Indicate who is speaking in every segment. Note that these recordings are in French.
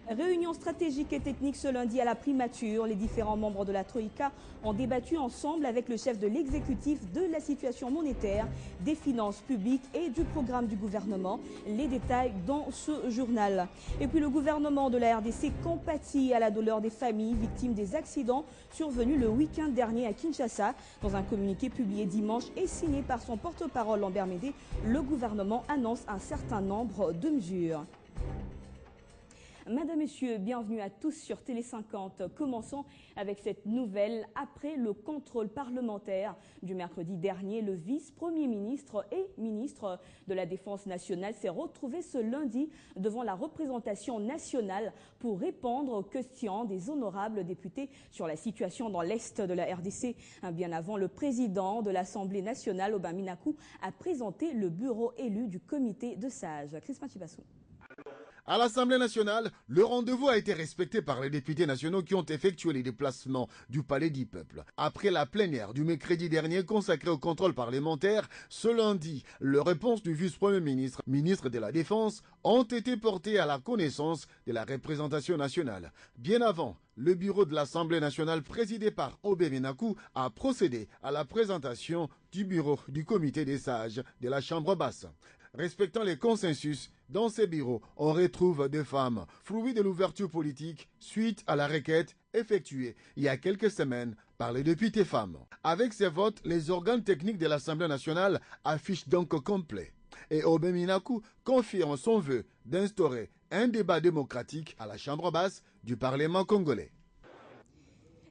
Speaker 1: Réunion stratégique et technique ce lundi à la primature. Les différents membres de la Troïka ont débattu ensemble avec le chef de l'exécutif de la situation monétaire, des finances publiques et du programme du gouvernement. Les détails dans ce journal. Et puis le gouvernement de la RDC compatit à la douleur des familles victimes des accidents survenus le week-end dernier à Kinshasa. Dans un communiqué publié dimanche et signé par son porte-parole Lambert Médé, le gouvernement annonce un certain nombre de mesures. Madame, Messieurs, bienvenue à tous sur Télé 50. Commençons avec cette nouvelle. Après le contrôle parlementaire du mercredi dernier, le vice-premier ministre et ministre de la Défense nationale s'est retrouvé ce lundi devant la représentation nationale pour répondre aux questions des honorables députés sur la situation dans l'Est de la RDC. Bien avant, le président de l'Assemblée nationale, Aubin Minakou, a présenté le bureau élu du comité de sages. Crispin Chibassou.
Speaker 2: À l'Assemblée nationale, le rendez-vous a été respecté par les députés nationaux qui ont effectué les déplacements du Palais du Peuple. Après la plénière du mercredi dernier consacrée au contrôle parlementaire, ce lundi, les réponses du vice-premier ministre, ministre de la Défense, ont été portées à la connaissance de la représentation nationale. Bien avant, le bureau de l'Assemblée nationale présidé par Aubin Minakou a procédé à la présentation du bureau du comité des sages de la Chambre basse. Respectant les consensus, dans ces bureaux, on retrouve des femmes, fruits de l'ouverture politique suite à la requête effectuée il y a quelques semaines par les députés femmes. Avec ces votes, les organes techniques de l'Assemblée nationale affichent donc complet. Et Aubin Minakou confirme son vœu d'instaurer un débat démocratique à la Chambre basse du Parlement congolais.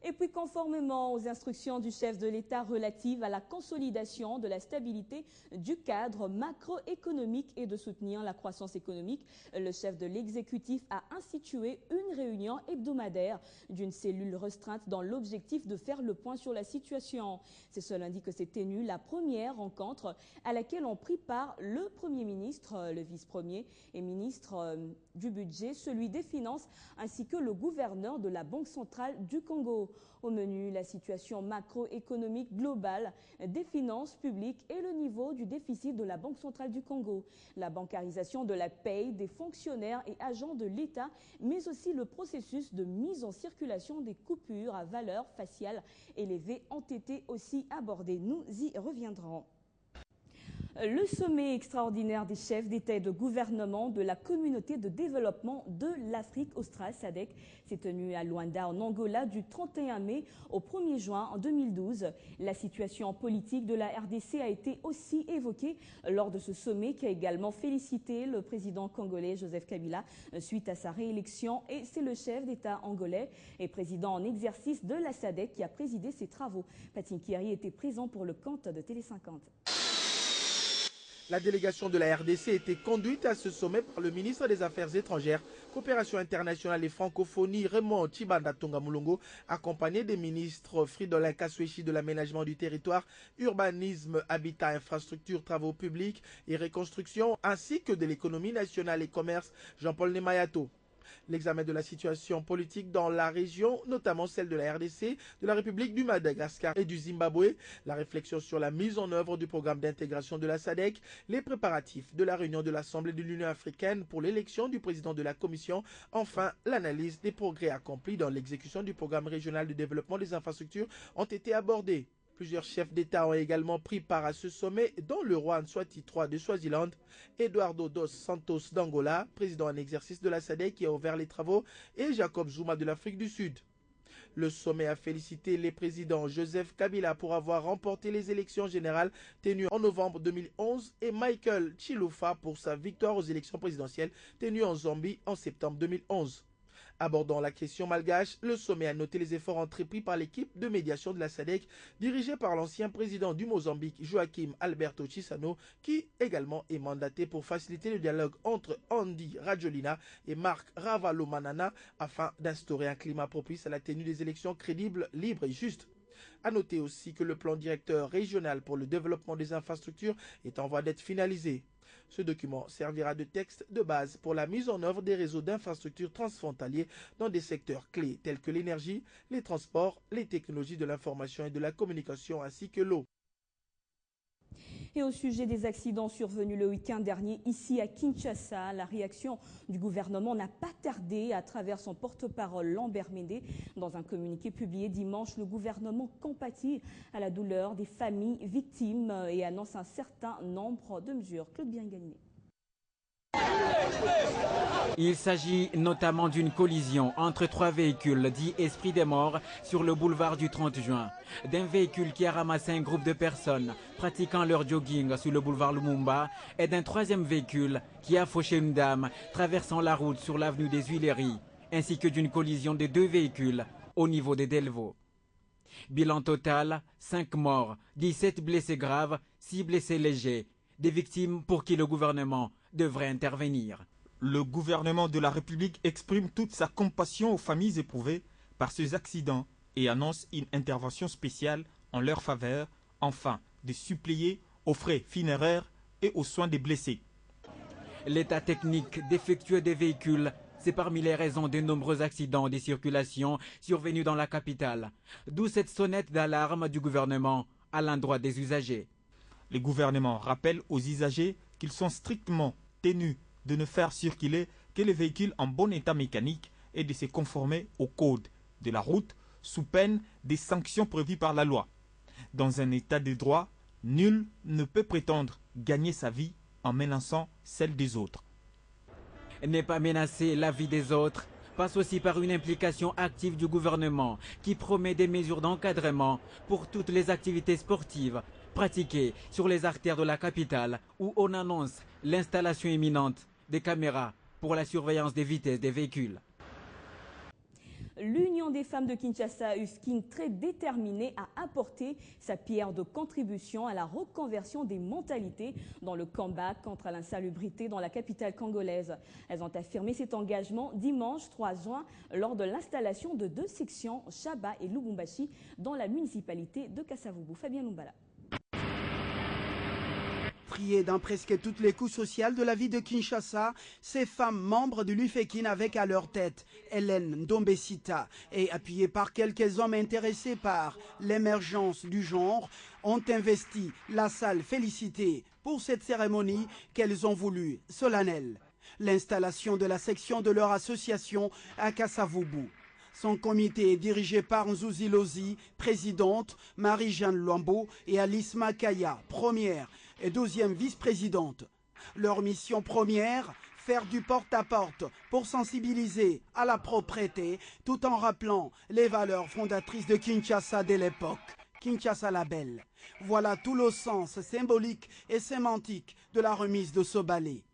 Speaker 1: Et puis, conformément aux instructions du chef de l'État relatives à la consolidation de la stabilité du cadre macroéconomique et de soutenir la croissance économique, le chef de l'exécutif a institué une réunion hebdomadaire d'une cellule restreinte dans l'objectif de faire le point sur la situation. C'est ce lundi que s'est tenue la première rencontre à laquelle ont pris part le Premier ministre, le vice-premier et ministre du Budget, celui des Finances, ainsi que le gouverneur de la Banque centrale du Congo. Au menu, la situation macroéconomique globale des finances publiques et le niveau du déficit de la Banque centrale du Congo, la bancarisation de la paye des fonctionnaires et agents de l'État, mais aussi le processus de mise en circulation des coupures à valeur faciale élevée ont été aussi abordés. Nous y reviendrons. Le sommet extraordinaire des chefs d'État et de gouvernement de la communauté de développement de l'Afrique australe, SADC, s'est tenu à Luanda, en Angola, du 31 mai au 1er juin 2012. La situation politique de la RDC a été aussi évoquée lors de ce sommet, qui a également félicité le président congolais Joseph Kabila suite à sa réélection. Et c'est le chef d'État angolais et président en exercice de la SADC qui a présidé ces travaux. Patin Kieri était présent pour le compte de Télé 50.
Speaker 3: La délégation de la RDC était conduite à ce sommet par le ministre des Affaires étrangères, coopération internationale et francophonie Raymond Tshibanda Tonga Moulongo, accompagné des ministres Fridolin Kaswechi de l'aménagement du territoire, urbanisme, habitat, infrastructures, travaux publics et reconstruction, ainsi que de l'économie nationale et commerce, Jean-Paul Nemayato. L'examen de la situation politique dans la région, notamment celle de la RDC, de la République du Madagascar et du Zimbabwe, la réflexion sur la mise en œuvre du programme d'intégration de la SADC, les préparatifs de la réunion de l'Assemblée de l'Union africaine pour l'élection du président de la Commission, enfin l'analyse des progrès accomplis dans l'exécution du programme régional de développement des infrastructures ont été abordés. Plusieurs chefs d'État ont également pris part à ce sommet, dont le roi Nswati III de Swaziland, Eduardo dos Santos d'Angola, président en exercice de la SADC qui a ouvert les travaux, et Jacob Zuma de l'Afrique du Sud. Le sommet a félicité les présidents Joseph Kabila pour avoir remporté les élections générales tenues en novembre 2011 et Michael Chilufa pour sa victoire aux élections présidentielles tenues en Zambie en septembre 2011. Abordant la question malgache, le sommet a noté les efforts entrepris par l'équipe de médiation de la SADC dirigée par l'ancien président du Mozambique, Joaquim Alberto Chissano, qui également est mandaté pour faciliter le dialogue entre Andy Rajolina et Marc Ravalomanana afin d'instaurer un climat propice à la tenue des élections crédibles, libres et justes. A noter aussi que le plan directeur régional pour le développement des infrastructures est en voie d'être finalisé. Ce document servira de texte de base pour la mise en œuvre des réseaux d'infrastructures transfrontaliers dans des secteurs clés tels que l'énergie, les transports, les technologies de l'information et de la communication ainsi que l'eau.
Speaker 1: Et au sujet des accidents survenus le week-end dernier ici à Kinshasa, la réaction du gouvernement n'a pas tardé à travers son porte-parole Lambert Mende. Dans un communiqué publié dimanche, le gouvernement compatit à la douleur des familles victimes et annonce un certain nombre de mesures. Claude Biengani.
Speaker 4: Il s'agit notamment d'une collision entre 3 véhicules dits Esprit des Morts sur le boulevard du 30 juin, d'un véhicule qui a ramassé un groupe de personnes pratiquant leur jogging sur le boulevard Lumumba et d'un 3e véhicule qui a fauché une dame traversant la route sur l'avenue des Huileries, ainsi que d'une collision de 2 véhicules au niveau des Delvaux. Bilan total, 5 morts, 17 blessés graves, 6 blessés légers, des victimes pour qui le gouvernement devrait intervenir.
Speaker 5: Le gouvernement de la République exprime toute sa compassion aux familles éprouvées par ces accidents et annonce une intervention spéciale en leur faveur, afin de suppléer aux frais funéraires et aux soins des blessés.
Speaker 4: L'état technique défectueux des véhicules, c'est parmi les raisons de nombreux accidents de circulation survenus dans la capitale, d'où cette sonnette d'alarme du gouvernement à l'endroit des usagers.
Speaker 5: Le gouvernement rappelle aux usagers qu'ils sont strictement tenus de ne faire circuler que les véhicules en bon état mécanique et de se conformer au code de la route sous peine des sanctions prévues par la loi. Dans un état de droit, nul ne peut prétendre gagner sa vie en menaçant celle des autres.
Speaker 4: Ne pas menacer la vie des autres passe aussi par une implication active du gouvernement qui promet des mesures d'encadrement pour toutes les activités sportives pratiquées sur les artères de la capitale où on annonce l'installation imminente des caméras pour la surveillance des vitesses des véhicules.
Speaker 1: L'Union des femmes de Kinshasa, UFKIN, très déterminée à apporter sa pierre de contribution à la reconversion des mentalités dans le combat contre l'insalubrité dans la capitale congolaise. Elles ont affirmé cet engagement dimanche 3 juin lors de l'installation de 2 sections, Chaba et Lubumbashi, dans la municipalité de Kasavubu. Fabien Lumbala.
Speaker 6: Priées dans presque toutes les couches sociales de la vie de Kinshasa, ces femmes membres de l'UFKIN avec à leur tête Hélène Ndombesita et appuyées par quelques hommes intéressés par l'émergence du genre, ont investi la salle Félicité pour cette cérémonie qu'elles ont voulu solennelle. L'installation de la section de leur association à Kasavubu. Son comité est dirigé par Nzuzi Lozi, présidente, Marie-Jeanne Luambo et Alice Makaya, première et 12e vice-présidente. Leur mission première, faire du porte-à-porte pour sensibiliser à la propreté tout en rappelant les valeurs fondatrices de Kinshasa dès l'époque. Kinshasa la Belle. Voilà tout le sens symbolique et sémantique de la remise de ce balai.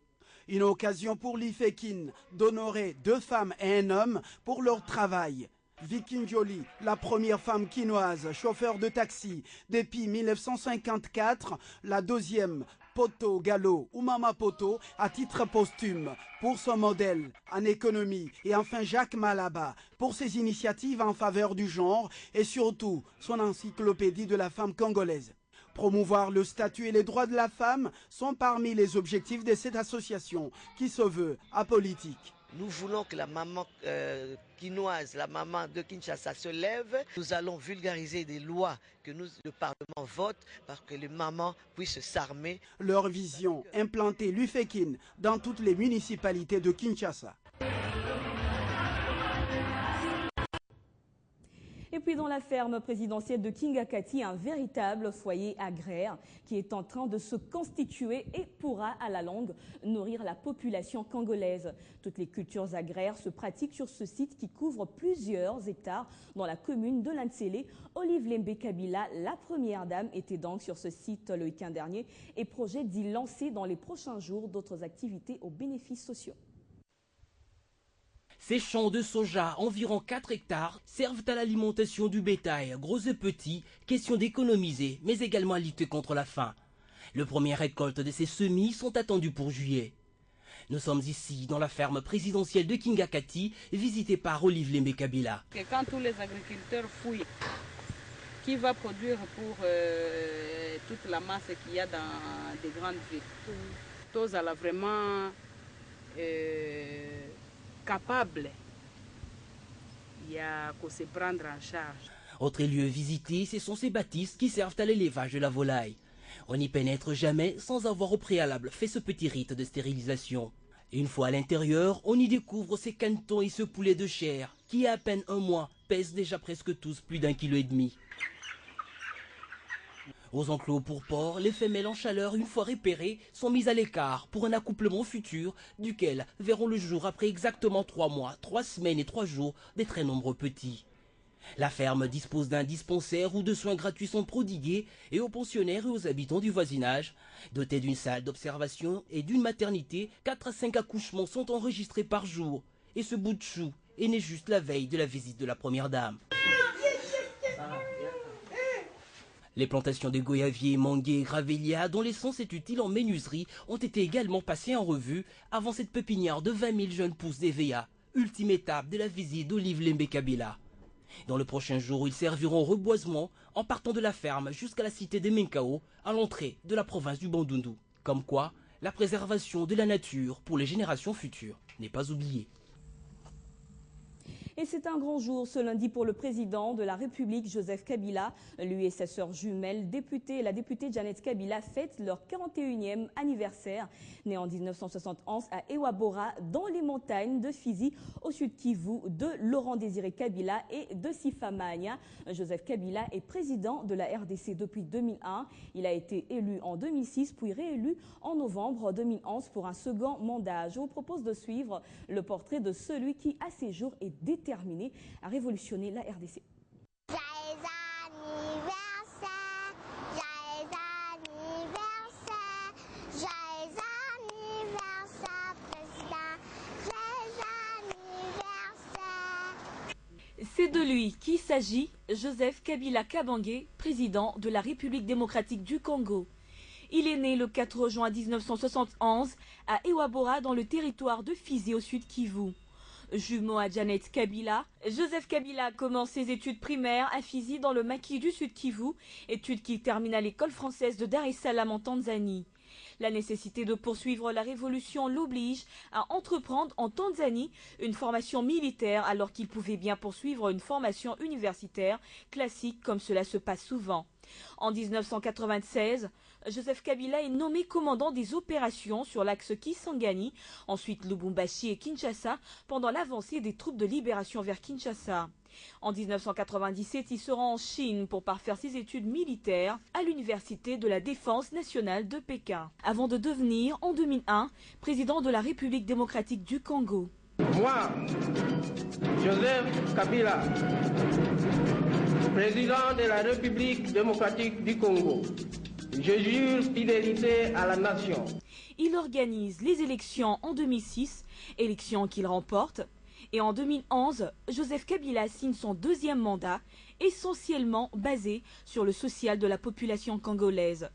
Speaker 6: Une occasion pour l'UFKIN d'honorer 2 femmes et un homme pour leur travail. Vicky Njoli, la première femme quinoise, chauffeur de taxi depuis 1954, la 2e Poto Gallo ou Mama Poto à titre posthume pour son modèle en économie et enfin Jacques Malaba pour ses initiatives en faveur du genre et surtout son encyclopédie de la femme congolaise. Promouvoir le statut et les droits de la femme sont parmi les objectifs de cette association qui se veut apolitique.
Speaker 7: Nous voulons que la maman quinoise, la maman de Kinshasa se lève. Nous allons vulgariser des lois que le Parlement vote pour que les mamans puissent s'armer.
Speaker 6: Leur vision, implanter l'UFKIN dans toutes les municipalités de Kinshasa.
Speaker 1: Et puis dans la ferme présidentielle de Kingakati, un véritable foyer agraire qui est en train de se constituer et pourra à la longue nourrir la population congolaise. Toutes les cultures agraires se pratiquent sur ce site qui couvre plusieurs hectares dans la commune de Lantsele. Olive Lembe Kabila, la première dame, était donc sur ce site le week-end dernier et projette d'y lancer dans les prochains jours d'autres activités aux bénéfices sociaux.
Speaker 8: Ces champs de soja, environ 4 hectares, servent à l'alimentation du bétail, gros et petit, question d'économiser, mais également à lutter contre la faim. Les premières récoltes de ces semis sont attendues pour juillet. Nous sommes ici, dans la ferme présidentielle de Kingakati, visitée par Olive Lembe Kabila.
Speaker 9: Quand tous les agriculteurs fouillent, qui va produire pour toute la masse qu'il y a dans des grandes villes. Tous là vraiment capable, il y a qu'à se prendre en charge.
Speaker 8: Autre lieu visité, ce sont ces bâtisses qui servent à l'élevage de la volaille. On n'y pénètre jamais sans avoir au préalable fait ce petit rite de stérilisation. Une fois à l'intérieur, on y découvre ces canetons et ce poulet de chair qui, à peine un mois, pèsent déjà presque tous plus d'1,5 kg. Aux enclos pour porcs, les femelles en chaleur, une fois repérées, sont mises à l'écart pour un accouplement futur, duquel verront le jour après exactement 3 mois, 3 semaines et 3 jours des très nombreux petits. La ferme dispose d'un dispensaire où de soins gratuits sont prodigués et aux pensionnaires et aux habitants du voisinage. Dotés d'une salle d'observation et d'une maternité, 4 à 5 accouchements sont enregistrés par jour. Et ce bout de chou est né juste la veille de la visite de la première dame. Les plantations de goyaviers, manguiers et gravellias, dont l'essence est utile en menuiserie, ont été également passées en revue avant cette pépinière de 20 000 jeunes pousses d'EVA, ultime étape de la visite d'Olive Lembe Kabila. Dans le prochain jour, ils serviront au reboisement en partant de la ferme jusqu'à la cité de Menkao, à l'entrée de la province du Bandundu. Comme quoi, la préservation de la nature pour les générations futures n'est pas oubliée.
Speaker 1: Et c'est un grand jour ce lundi pour le président de la République, Joseph Kabila. Lui et sa sœur jumelle, la députée Janet Kabila, fêtent leur 41e anniversaire. Né en 1971 à Ewabora, dans les montagnes de Fizi, au sud Kivu, de Laurent Désiré Kabila et de Sifa Magna. Joseph Kabila est président de la RDC depuis 2001. Il a été élu en 2006, puis réélu en novembre 2011 pour un second mandat. Je vous propose de suivre le portrait de celui qui, à ses jours, est déterminé à révolutionner la RDC. C'est de lui qu'il s'agit, Joseph Kabila Kabange, président de la République démocratique du Congo. Il est né le 4 juin 1971 à Ewabora, dans le territoire de Fizi, au sud Kivu. Jumeau à Janet Kabila, Joseph Kabila commence ses études primaires à Fizi, dans le maquis du sud Kivu, études qu'il termine à l'école française de Dar es Salaam en Tanzanie. La nécessité de poursuivre la révolution l'oblige à entreprendre en Tanzanie une formation militaire, alors qu'il pouvait bien poursuivre une formation universitaire classique comme cela se passe souvent. En 1996, Joseph Kabila est nommé commandant des opérations sur l'axe Kisangani, ensuite Lubumbashi et Kinshasa, pendant l'avancée des troupes de libération vers Kinshasa. En 1997, il se rend en Chine pour parfaire ses études militaires à l'Université de la Défense nationale de Pékin, avant de devenir, en 2001, président de la République démocratique du Congo.
Speaker 10: Moi, Joseph Kabila, président de la République démocratique du Congo, je jure fidélité à la nation.
Speaker 1: Il organise les élections en 2006, élections qu'il remporte. Et en 2011, Joseph Kabila signe son deuxième mandat, essentiellement basé sur le social de la population congolaise.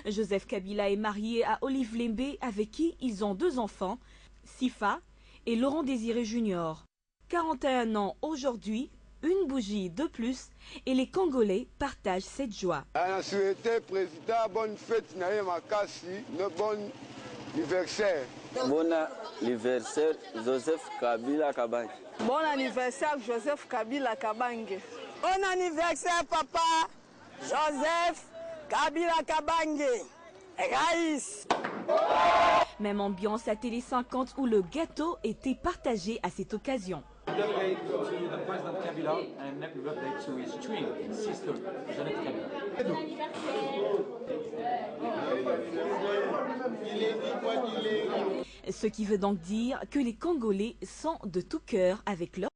Speaker 1: Joseph Kabila est marié à Olive Lembe, avec qui ils ont 2 enfants, Sifa et Laurent Désiré Junior. 41 ans aujourd'hui, une bougie de plus, et les Congolais partagent cette joie.
Speaker 11: On a souhaité président bonne fête, bon anniversaire.
Speaker 12: Bon anniversaire, Joseph Kabila Kabange.
Speaker 13: Bon anniversaire, Joseph Kabila Kabange. Bon anniversaire, papa, Joseph Kabila Kabange. Raïs.
Speaker 1: Même ambiance à Télé 50 où le gâteau était partagé à cette occasion. Ce qui veut donc dire que les Congolais sont de tout cœur avec leur